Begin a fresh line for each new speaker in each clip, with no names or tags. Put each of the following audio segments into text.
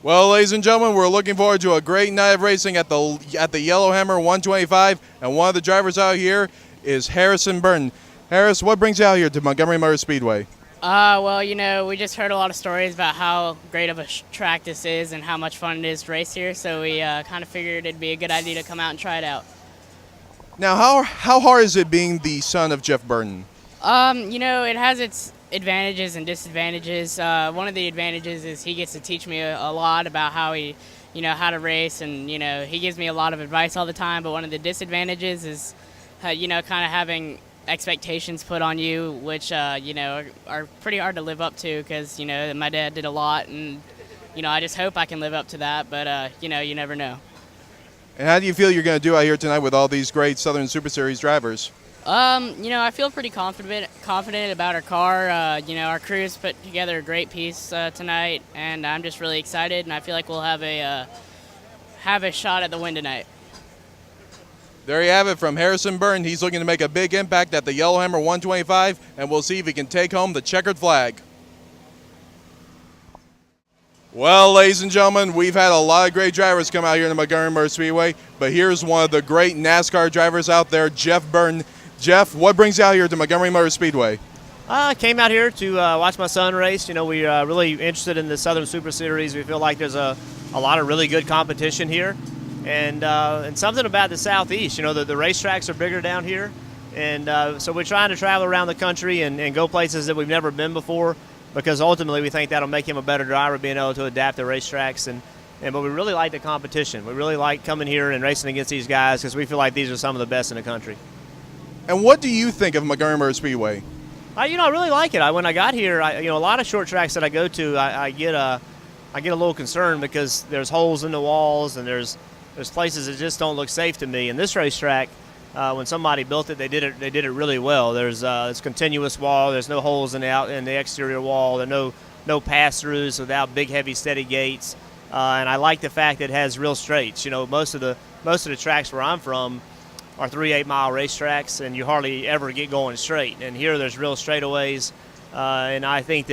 Well, ladies and gentlemen, we're looking forward to a great night of racing at the Yellowhammer 125, and one of the drivers out here is Harrison Burton. Harris, what brings you out here to Montgomery Motor Speedway?
Well, we just heard a lot of stories about how great of a track this is and how much fun it is to race here, so we kind of figured it'd be a good idea to come out and try it out.
Now, how hard is it being the son of Jeff Burton?
It has its advantages and disadvantages. One of the advantages is he gets to teach me a lot about how to race, and, he gives me a lot of advice all the time, but one of the disadvantages is, kind of having expectations put on you, which, are pretty hard to live up to because, my dad did a lot, and, I just hope I can live up to that, but, you never know.
And how do you feel you're going to do out here tonight with all these great Southern Super Series drivers?
I feel pretty confident about our car. Our crew's put together a great piece tonight, and I'm just really excited, and I feel like we'll have a shot at the win tonight.
There you have it from Harrison Burton. He's looking to make a big impact at the Yellowhammer 125, and we'll see if he can take home the checkered flag. Well, ladies and gentlemen, we've had a lot of great drivers come out here to Montgomery Motor Speedway, but here's one of the great NASCAR drivers out there, Jeff Burton. Jeff, what brings you out here to Montgomery Motor Speedway?
I came out here to watch my son race. We're really interested in the Southern Super Series. We feel like there's a lot of really good competition here. And something about the Southeast, the racetracks are bigger down here. And so we're trying to travel around the country and go places that we've never been before, because ultimately we think that'll make him a better driver, being able to adapt the racetracks. But we really like the competition. We really like coming here and racing against these guys because we feel like these are some of the best in the country.
And what do you think of Montgomery Motor Speedway?
I really like it. When I got here, a lot of short tracks that I go to, I get a little concerned because there's holes in the walls and there's places that just don't look safe to me. And this racetrack, when somebody built it, they did it really well. There's it's continuous wall. There's no holes in the exterior wall. There are no pass-throughs without big, heavy, steady gates. And I like the fact that it has real straights. Most of the tracks where I'm from are 3 8-mile racetracks, and you hardly ever get going straight. And here there's real straightaways, and I think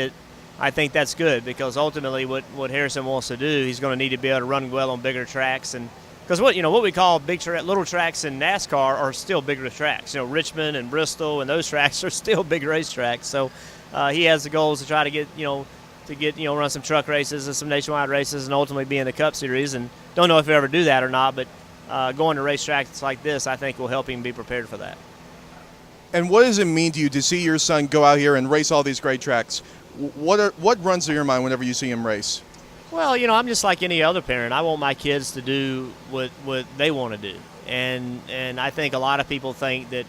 that's good because ultimately what Harrison wants to do, he's going to need to be able to run well on bigger tracks. And because what we call little tracks in NASCAR are still bigger tracks. Richmond and Bristol and those tracks are still big racetracks. So he has the goals to try to get run some truck races and some nationwide races and ultimately be in the Cup Series. And don't know if he'll ever do that or not, but going to racetracks like this, I think, will help him be prepared for that.
And what does it mean to you to see your son go out here and race all these great tracks? What runs through your mind whenever you see him race?
Well, I'm just like any other parent. I want my kids to do what they want to do. And I think a lot of people think that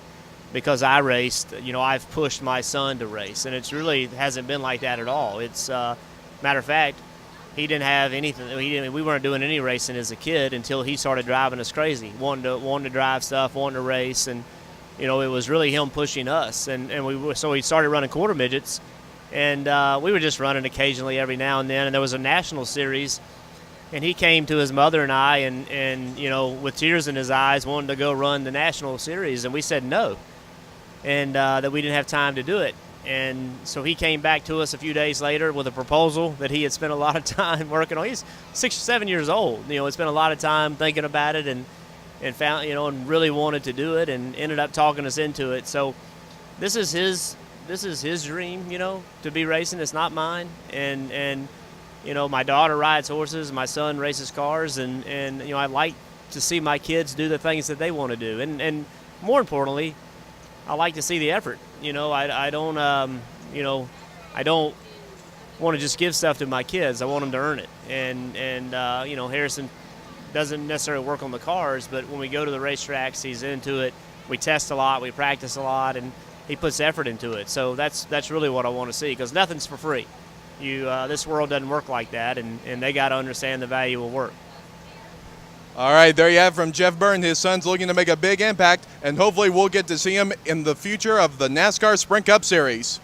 because I raced, I've pushed my son to race. And it's really hasn't been like that at all. It's matter of fact, he didn't have anything. We weren't doing any racing as a kid until he started driving us crazy, wanting to drive stuff, wanting to race, and it was really him pushing us. So we started running quarter midgets, and we were just running occasionally every now and then. And there was a national series, and he came to his mother and I, and with tears in his eyes, wanted to go run the national series, and we said no, and that we didn't have time to do it. And so he came back to us a few days later with a proposal that he had spent a lot of time working on. He's 6 or 7 years old. He spent a lot of time thinking about it and found, and really wanted to do it and ended up talking us into it. So this is his dream, to be racing. It's not mine. And my daughter rides horses, my son races cars, and I like to see my kids do the things that they want to do. And more importantly, I like to see the effort. I don't want to just give stuff to my kids. I want them to earn it. And Harrison doesn't necessarily work on the cars, but when we go to the racetracks, he's into it. We test a lot, we practice a lot, and he puts effort into it. So that's really what I want to see, because nothing's for free. This world doesn't work like that, and they got to understand the value of work.
All right, there you have it from Jeff Burton. His son's looking to make a big impact, and hopefully we'll get to see him in the future of the NASCAR Sprint Cup Series.